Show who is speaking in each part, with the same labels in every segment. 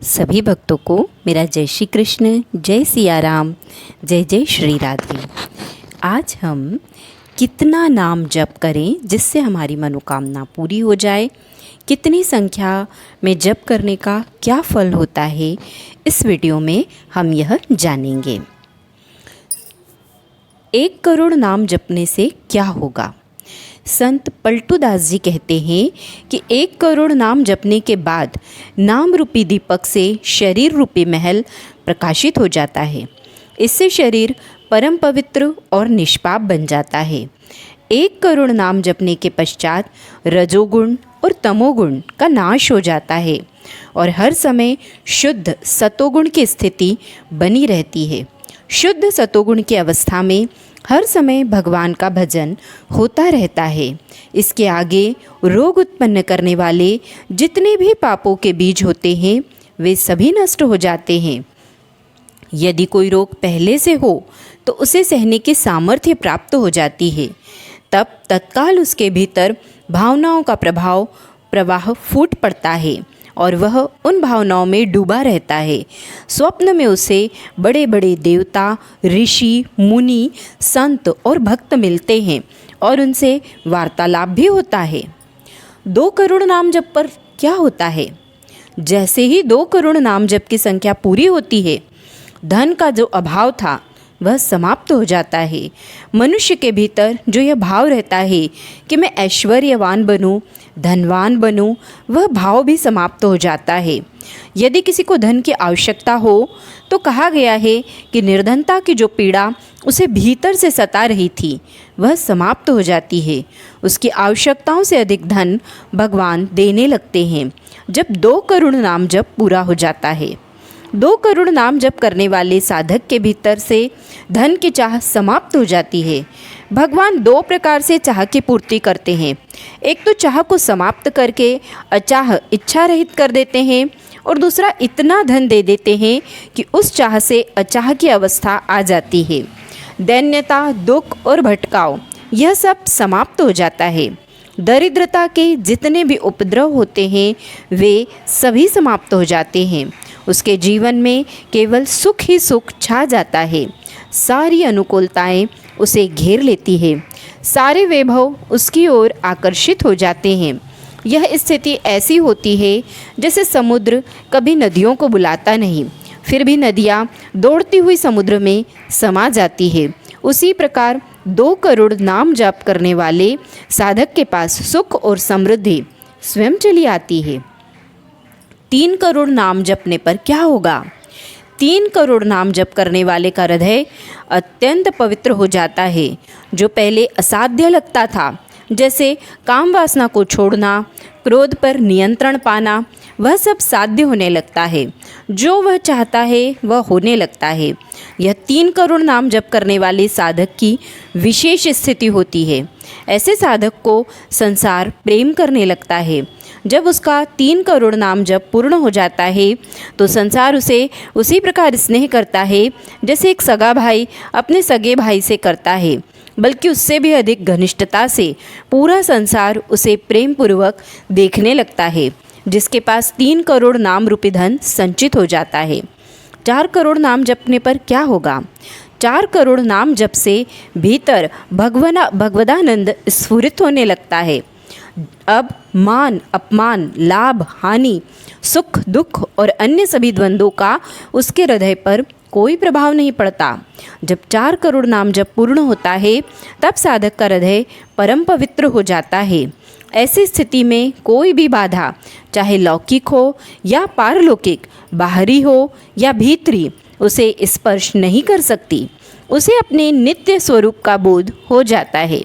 Speaker 1: सभी भक्तों को मेरा जय श्री कृष्ण, जय सिया राम, जय जय श्री राधे। आज हम कितना नाम जप करें जिससे हमारी मनोकामना पूरी हो जाए, कितनी संख्या में जप करने का क्या फल होता है, इस वीडियो में हम यह जानेंगे। 1 करोड़ नाम जपने से क्या होगा। संत पलटूदास जी कहते हैं कि 1 करोड़ नाम जपने के बाद नाम रूपी दीपक से शरीर रूपी महल प्रकाशित हो जाता है। इससे शरीर परम पवित्र और निष्पाप बन जाता है। 1 करोड़ नाम जपने के पश्चात रजोगुण और तमोगुण का नाश हो जाता है और हर समय शुद्ध सतोगुण की स्थिति बनी रहती है। शुद्ध सतोगुण की अवस्था में हर समय भगवान का भजन होता रहता है। इसके आगे रोग उत्पन्न करने वाले जितने भी पापों के बीज होते हैं वे सभी नष्ट हो जाते हैं। यदि कोई रोग पहले से हो तो उसे सहने की सामर्थ्य प्राप्त हो जाती है। तब तत्काल उसके भीतर भावनाओं का प्रवाह फूट पड़ता है और वह उन भावनाओं में डूबा रहता है। स्वप्न में उसे बड़े बड़े देवता, ऋषि, मुनि, संत और भक्त मिलते हैं और उनसे वार्तालाप भी होता है। 2 करोड़ नाम जप पर क्या होता है। जैसे ही 2 करोड़ नाम जप की संख्या पूरी होती है, धन का जो अभाव था वह समाप्त हो जाता है। मनुष्य के भीतर जो यह भाव रहता है कि मैं ऐश्वर्यवान बनूं, धनवान बनूं, वह भाव भी समाप्त हो जाता है। यदि किसी को धन की आवश्यकता हो तो कहा गया है कि निर्धनता की जो पीड़ा उसे भीतर से सता रही थी वह समाप्त हो जाती है। उसकी आवश्यकताओं से अधिक धन भगवान देने लगते हैं जब 2 करोड़ नाम जप पूरा हो जाता है। 2 करोड़ नाम जप करने वाले साधक के भीतर से धन की चाह समाप्त हो जाती है। भगवान 2 प्रकार से चाह की पूर्ति करते हैं। एक तो चाह को समाप्त करके अचाह इच्छा रहित कर देते हैं और दूसरा इतना धन दे देते हैं कि उस चाह से अचाह की अवस्था आ जाती है। दैन्यता, दुख और भटकाव यह सब समाप्त हो जाता है। दरिद्रता के जितने भी उपद्रव होते हैं वे सभी समाप्त हो जाते हैं। उसके जीवन में केवल सुख ही सुख छा जाता है। सारी अनुकूलताएं उसे घेर लेती है। सारे वैभव उसकी ओर आकर्षित हो जाते हैं। यह स्थिति ऐसी होती है जैसे समुद्र कभी नदियों को बुलाता नहीं, फिर भी नदियाँ दौड़ती हुई समुद्र में समा जाती है। उसी प्रकार 2 करोड़ नाम जाप करने वाले साधक के पास सुख और समृद्धि स्वयं चली आती है। 3 करोड़ नाम जपने पर क्या होगा। 3 करोड़ नाम जप करने वाले का हृदय अत्यंत पवित्र हो जाता है। जो पहले असाध्य लगता था, जैसे काम वासना को छोड़ना, क्रोध पर नियंत्रण पाना, वह सब साध्य होने लगता है। जो वह चाहता है वह होने लगता है। यह 3 करोड़ नाम जप करने वाले साधक की विशेष स्थिति होती है। ऐसे साधक को संसार प्रेम करने लगता है। जब उसका 3 करोड़ नाम जप पूर्ण हो जाता है तो संसार उसे उसी प्रकार स्नेह करता है जैसे एक सगा भाई अपने सगे भाई से करता है, बल्कि उससे भी अधिक घनिष्ठता से पूरा संसार उसे प्रेम पूर्वक देखने लगता है। जिसके पास 3 करोड़ नाम रूपी धन संचित हो जाता है। 4 करोड़ नाम जपने पर क्या होगा। 4 करोड़ नाम जप से भीतर भगवदानंद स्फुरित होने लगता है। अब मान, अपमान, लाभ, हानि, सुख, दुख और अन्य सभी द्वंद्वों का उसके हृदय पर कोई प्रभाव नहीं पड़ता। जब 4 करोड़ नाम जप पूर्ण होता है तब साधक का हृदय परम पवित्र हो जाता है। ऐसी स्थिति में कोई भी बाधा, चाहे लौकिक हो या पारलौकिक, बाहरी हो या भीतरी, उसे स्पर्श नहीं कर सकती। उसे अपने नित्य स्वरूप का बोध हो जाता है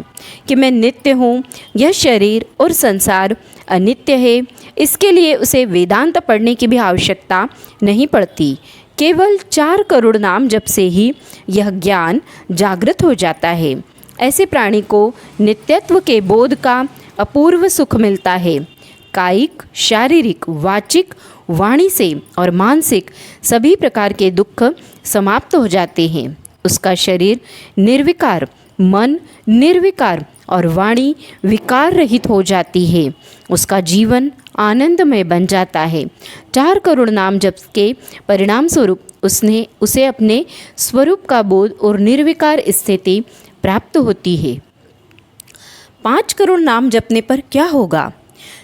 Speaker 1: कि मैं नित्य हूँ, यह शरीर और संसार अनित्य है। इसके लिए उसे वेदांत पढ़ने की भी आवश्यकता नहीं पड़ती। केवल 4 करोड़ नाम जप से ही यह ज्ञान जागृत हो जाता है। ऐसे प्राणी को नित्यत्व के बोध का अपूर्व सुख मिलता है। कायिक, शारीरिक, वाचिक, वाणी से और मानसिक सभी प्रकार के दुख समाप्त हो जाते हैं। उसका शरीर निर्विकार, मन निर्विकार और वाणी विकार रहित हो जाती है। उसका जीवन आनंदमय बन जाता है। 4 करोड़ नाम जप के परिणाम स्वरूप उसे अपने स्वरूप का बोध और निर्विकार स्थिति प्राप्त होती है। 5 करोड़ नाम जपने पर क्या होगा?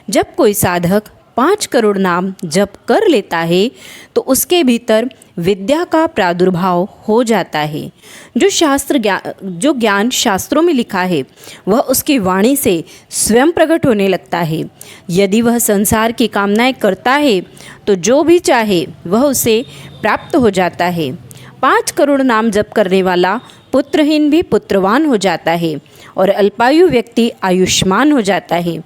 Speaker 1: जब कोई साधक 5 करोड़ नाम जप कर लेता है तो उसके भीतर विद्या का प्रादुर्भाव हो जाता है। जो ज्ञान शास्त्रों में लिखा है वह उसकी वाणी से स्वयं प्रकट होने लगता है। यदि वह संसार की कामनाएं करता है तो जो भी चाहे वह उसे प्राप्त हो जाता है। 5 करोड़ नाम जप करने वाला पुत्रहीन भी पुत्रवान हो जाता है और अल्पायु व्यक्ति आयुष्मान हो जाता है।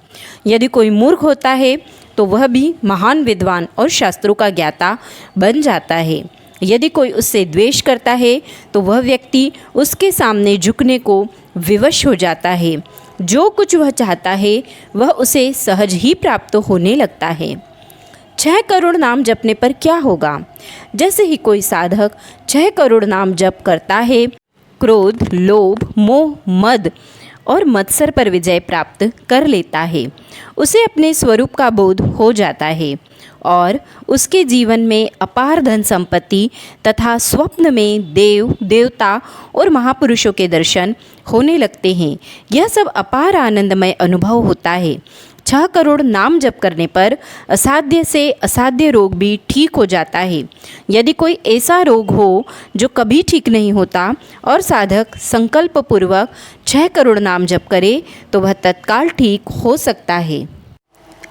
Speaker 1: यदि कोई मूर्ख होता है तो वह भी महान विद्वान और शास्त्रों का ज्ञाता बन जाता है। यदि कोई उससे द्वेष करता है तो वह व्यक्ति उसके सामने झुकने को विवश हो जाता है। जो कुछ वह चाहता है वह उसे सहज ही प्राप्त होने लगता है। 6 करोड़ नाम जपने पर क्या होगा? जैसे ही कोई साधक 6 करोड़ नाम जप करता है, क्रोध, लोभ, मोह, मद और मत्सर पर विजय प्राप्त कर लेता है। उसे अपने स्वरूप का बोध हो जाता है और उसके जीवन में अपार धन संपत्ति तथा स्वप्न में देव, देवता और महापुरुषों के दर्शन होने लगते हैं। यह सब अपार आनंदमय अनुभव होता है। 6 करोड़ नाम जप करने पर असाध्य से असाध्य रोग भी ठीक हो जाता है। यदि कोई ऐसा रोग हो जो कभी ठीक नहीं होता और साधक संकल्प पूर्वक 6 करोड़ नाम जप करे तो वह तत्काल ठीक हो सकता है।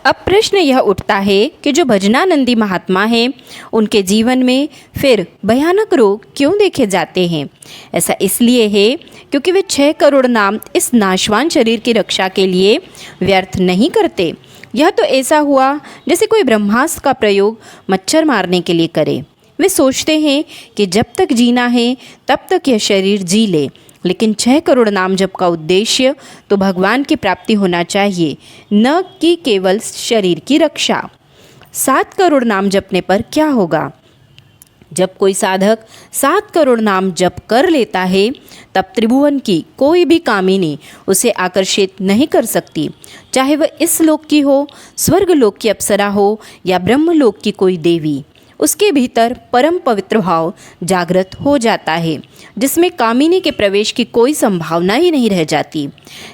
Speaker 1: अब प्रश्न यह उठता है कि जो भजनानंदी महात्मा हैं उनके जीवन में फिर भयानक रोग क्यों देखे जाते हैं? ऐसा इसलिए है क्योंकि वे 6 करोड़ नाम इस नाशवान शरीर की रक्षा के लिए व्यर्थ नहीं करते। यह तो ऐसा हुआ जैसे कोई ब्रह्मास्त्र का प्रयोग मच्छर मारने के लिए करे। वे सोचते हैं कि जब तक जीना है तब तक यह शरीर जी ले, लेकिन 6 करोड़ नाम जप का उद्देश्य तो भगवान की प्राप्ति होना चाहिए, न कि केवल शरीर की रक्षा। 7 करोड़ नाम जपने पर क्या होगा? जब कोई साधक 7 करोड़ नाम जप कर लेता है तब त्रिभुवन की कोई भी कामिनी उसे आकर्षित नहीं कर सकती, चाहे वह इस लोक की हो, स्वर्ग लोक की अप्सरा हो या ब्रह्मलोक की कोई देवी। उसके भीतर परम पवित्र भाव जागृत हो जाता है जिसमें कामिनी के प्रवेश की कोई संभावना ही नहीं रह जाती।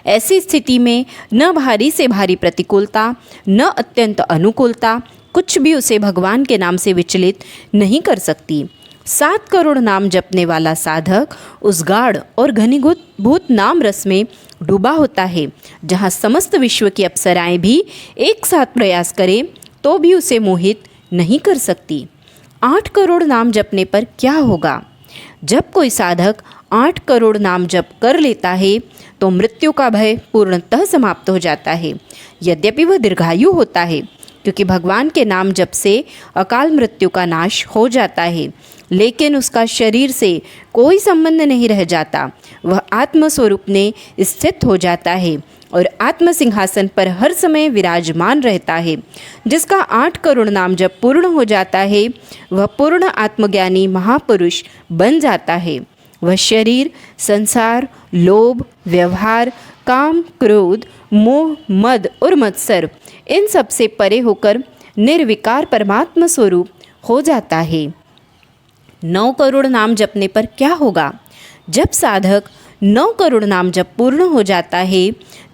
Speaker 1: ऐसी स्थिति में न भारी से भारी प्रतिकूलता न अत्यंत अनुकूलता कुछ भी उसे भगवान के नाम से विचलित नहीं कर सकती। 7 करोड़ नाम जपने वाला साधक उस गाढ़ और घनीभूत नाम रस में डूबा होता है जहाँ समस्त विश्व की अप्सराएं भी एक साथ प्रयास करें तो भी उसे मोहित नहीं कर सकती। 8 करोड़ नाम जपने पर क्या होगा? जब कोई साधक 8 करोड़ नाम जप कर लेता है तो मृत्यु का भय पूर्णतः समाप्त हो जाता है। यद्यपि वह दीर्घायु होता है क्योंकि भगवान के नाम जप से अकाल मृत्यु का नाश हो जाता है, लेकिन उसका शरीर से कोई संबंध नहीं रह जाता। वह आत्म स्वरूप में स्थित हो जाता है और आत्म सिंहासन पर हर समय विराजमान रहता है। जिसका 8 करोड़ नाम जब पूर्ण हो जाता है वह पूर्ण आत्मज्ञानी महापुरुष बन जाता है। वह शरीर, संसार, लोभ, व्यवहार, काम, क्रोध, मोह, मद और मत्सर इन सब से परे होकर निर्विकार परमात्मा स्वरूप हो जाता है। 9 करोड़ नाम जपने पर क्या होगा? जब साधक 9 करोड़ नाम जप पूर्ण हो जाता है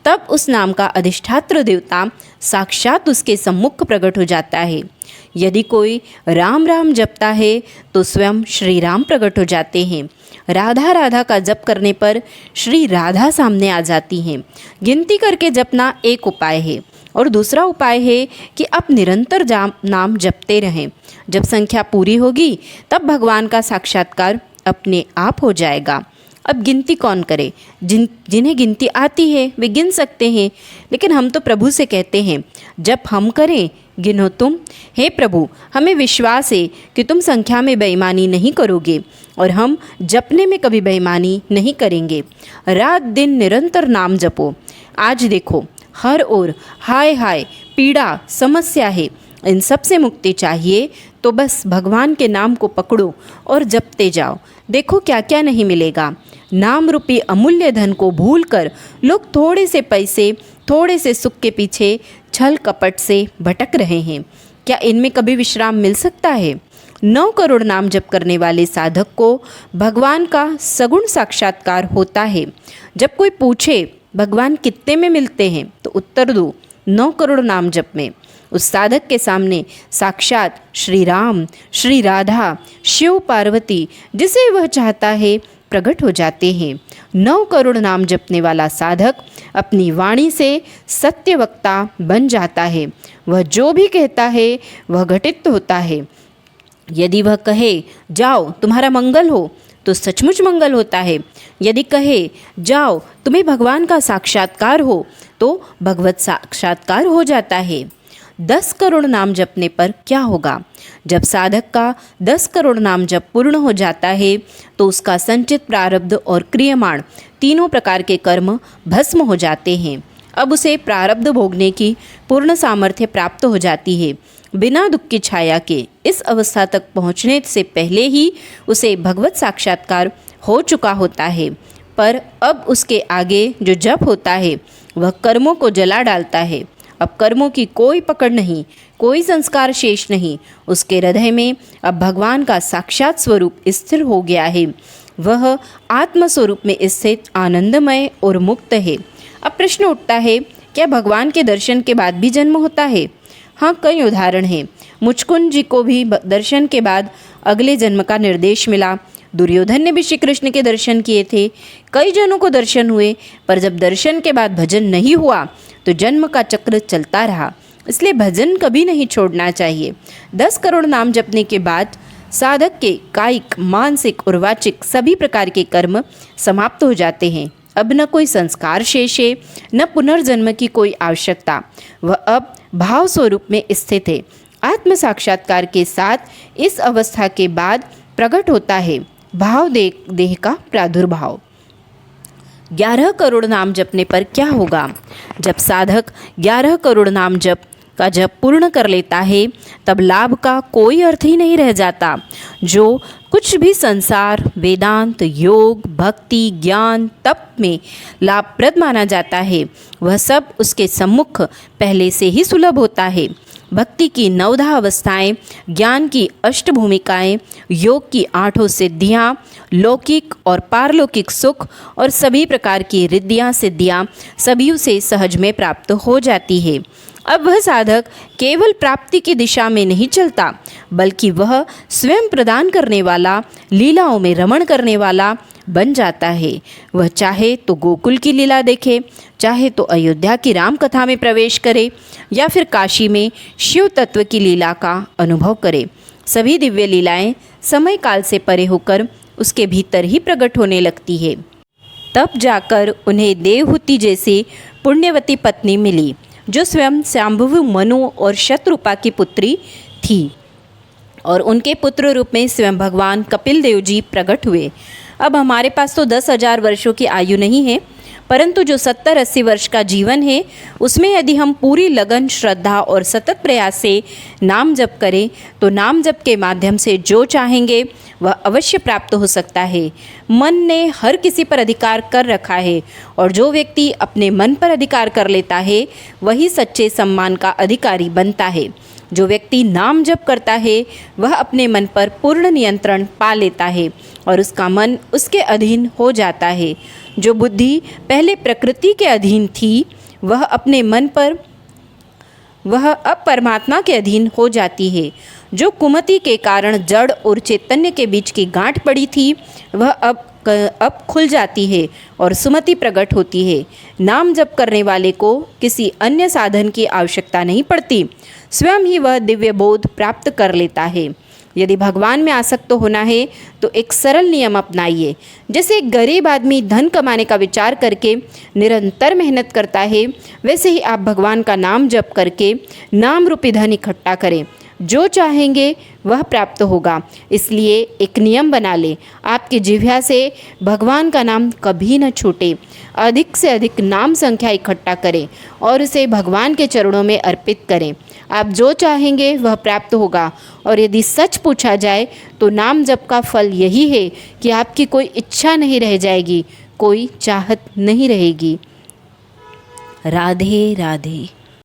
Speaker 1: तब उस नाम का अधिष्ठात्र देवता साक्षात उसके सम्मुख प्रकट हो जाता है। यदि कोई राम राम जपता है तो स्वयं श्री राम प्रकट हो जाते हैं। राधा राधा का जप करने पर श्री राधा सामने आ जाती हैं। गिनती करके जपना एक उपाय है और दूसरा उपाय है कि आप निरंतर नाम जपते रहें। जब संख्या पूरी होगी तब भगवान का साक्षात्कार अपने आप हो जाएगा। अब गिनती कौन करे? जिन्हें गिनती आती है वे गिन सकते हैं, लेकिन हम तो प्रभु से कहते हैं जब हम करें गिनो तुम। हे प्रभु, हमें विश्वास है कि तुम संख्या में बेईमानी नहीं करोगे और हम जपने में कभी बेईमानी नहीं करेंगे। रात दिन निरंतर नाम जपो। आज देखो हर ओर हाय हाय पीड़ा समस्या है, इन सब से मुक्ति चाहिए तो बस भगवान के नाम को पकड़ो और जपते जाओ, देखो क्या क्या नहीं मिलेगा। नाम रूपी अमूल्य धन को भूलकर लोग थोड़े से पैसे, थोड़े से सुख के पीछे छल कपट से भटक रहे हैं। क्या इनमें कभी विश्राम मिल सकता है? 9 करोड़ नाम जप करने वाले साधक को भगवान का सगुण साक्षात्कार होता है। जब कोई पूछे भगवान कितने में मिलते हैं, तो उत्तर दो 9 करोड़ नाम जप में। उस साधक के सामने साक्षात श्री राम, श्री राधा, शिव पार्वती, जिसे वह चाहता है प्रकट हो जाते हैं। 9 करोड़ नाम जपने वाला साधक अपनी वाणी से सत्य वक्ता बन जाता है। वह जो भी कहता है वह घटित होता है। यदि वह कहे जाओ तुम्हारा मंगल हो, तो सचमुच मंगल होता है। यदि कहे जाओ तुम्हें भगवान का साक्षात्कार हो, तो भगवत साक्षात्कार हो जाता है। 10 करोड़ नाम जपने पर क्या होगा? जब साधक का 10 करोड़ नाम जप पूर्ण हो जाता है, तो उसका संचित प्रारब्ध और क्रियमाण तीनों प्रकार के कर्म भस्म हो जाते हैं। अब उसे प्रारब्ध भोगने की पूर्ण सामर्थ्य प्राप्त हो जाती है। बिना दुख की छाया के इस अवस्था तक पहुँचने से पहले ही उसे भगवत साक्षात्कार हो चुका होता है। पर अब उसके आगे जो जप होता है वह कर्मों को जला डालता है। अब कर्मों की कोई पकड़ नहीं, कोई संस्कार शेष नहीं। उसके हृदय में अब भगवान का साक्षात स्वरूप स्थिर हो गया है। वह आत्म स्वरूप में स्थित आनंदमय और मुक्त है। अब प्रश्न उठता है, क्या भगवान के दर्शन के बाद भी जन्म होता है? हाँ, कई उदाहरण हैं। मुचकुंद जी को भी दर्शन के बाद अगले जन्म का निर्देश मिला। दुर्योधन ने भी श्री कृष्ण के दर्शन किए थे। कई जनों को दर्शन हुए, पर जब दर्शन के बाद भजन नहीं हुआ तो जन्म का चक्र चलता रहा। इसलिए भजन कभी नहीं छोड़ना चाहिए। 10 करोड़ नाम जपने के बाद साधक के कायिक, मानसिक और वाचिक सभी प्रकार के कर्म समाप्त हो जाते हैं। अब न कोई संस्कार शेष है, न पुनर्जन्म की कोई आवश्यकता। वह अब भाव स्वरूप में स्थित है। आत्म साक्षात्कार के साथ इस अवस्था के बाद प्रकट होता है भाव देह का प्रादुर्भाव। 11 करोड़ नाम जपने पर क्या होगा? जब साधक 11 करोड़ नाम जप का जप पूर्ण कर लेता है, तब लाभ का कोई अर्थ ही नहीं रह जाता। जो कुछ भी संसार, वेदांत, योग, भक्ति, ज्ञान, तप में लाभप्रद माना जाता है, वह सब उसके सम्मुख पहले से ही सुलभ होता है। भक्ति की 9 अवस्थाएं, ज्ञान की 8 भूमिकाएं, योग की 8 सिद्धियां, लौकिक और पारलौकिक सुख और सभी प्रकार की रिद्धियां सिद्धियां सभी उसे सहज में प्राप्त हो जाती है। अब वह साधक केवल प्राप्ति की दिशा में नहीं चलता, बल्कि वह स्वयं प्रदान करने वाला, लीलाओं में रमण करने वाला बन जाता है। वह चाहे तो गोकुल की लीला देखे, चाहे तो अयोध्या की राम कथा में प्रवेश करे, या फिर काशी में शिव तत्व की लीला का अनुभव करे। सभी दिव्य लीलाएं समय काल से परे होकर उसके भीतर ही प्रकट होने लगती है। तब जाकर उन्हें देवहूति जैसी पुण्यवती पत्नी मिली, जो स्वयं शांभवी मनु और शतरूपा की पुत्री थी, और उनके पुत्र रूप में स्वयं भगवान कपिल देव जी प्रकट हुए। अब हमारे पास तो 10,000 वर्षों की आयु नहीं है, परंतु जो 70-80 वर्ष का जीवन है, उसमें यदि हम पूरी लगन, श्रद्धा और सतत प्रयास से नाम जप करें, तो नाम जप के माध्यम से जो चाहेंगे वह अवश्य प्राप्त हो सकता है। मन ने हर किसी पर अधिकार कर रखा है, और जो व्यक्ति अपने मन पर अधिकार कर लेता है वही सच्चे सम्मान का अधिकारी बनता है। जो व्यक्ति नाम जप करता है वह अपने मन पर पूर्ण नियंत्रण पा लेता है और उसका मन उसके अधीन हो जाता है। जो बुद्धि पहले प्रकृति के अधीन थी, वह अपने मन पर वह अब परमात्मा के अधीन हो जाती है। जो कुमति के कारण जड़ और चैतन्य के बीच की गांठ पड़ी थी, वह अब खुल जाती है और सुमति प्रकट होती है। नाम जप करने वाले को किसी अन्य साधन की आवश्यकता नहीं पड़ती, स्वयं ही वह दिव्य बोध प्राप्त कर लेता है। यदि भगवान में आसक्त होना है तो एक सरल नियम अपनाइए। जैसे एक गरीब आदमी धन कमाने का विचार करके निरंतर मेहनत करता है, वैसे ही आप भगवान का नाम जप करके नाम रूपी धन इकट्ठा करें। जो चाहेंगे वह प्राप्त होगा। इसलिए एक नियम बना लें, आपकी जिह्वा से भगवान का नाम कभी न छूटे। अधिक से अधिक नाम संख्या इकट्ठा करें और उसे भगवान के चरणों में अर्पित करें। आप जो चाहेंगे वह प्राप्त होगा। और यदि सच पूछा जाए तो नाम जप का फल यही है कि आपकी कोई इच्छा नहीं रह जाएगी, कोई चाहत नहीं रहेगी। राधे राधे।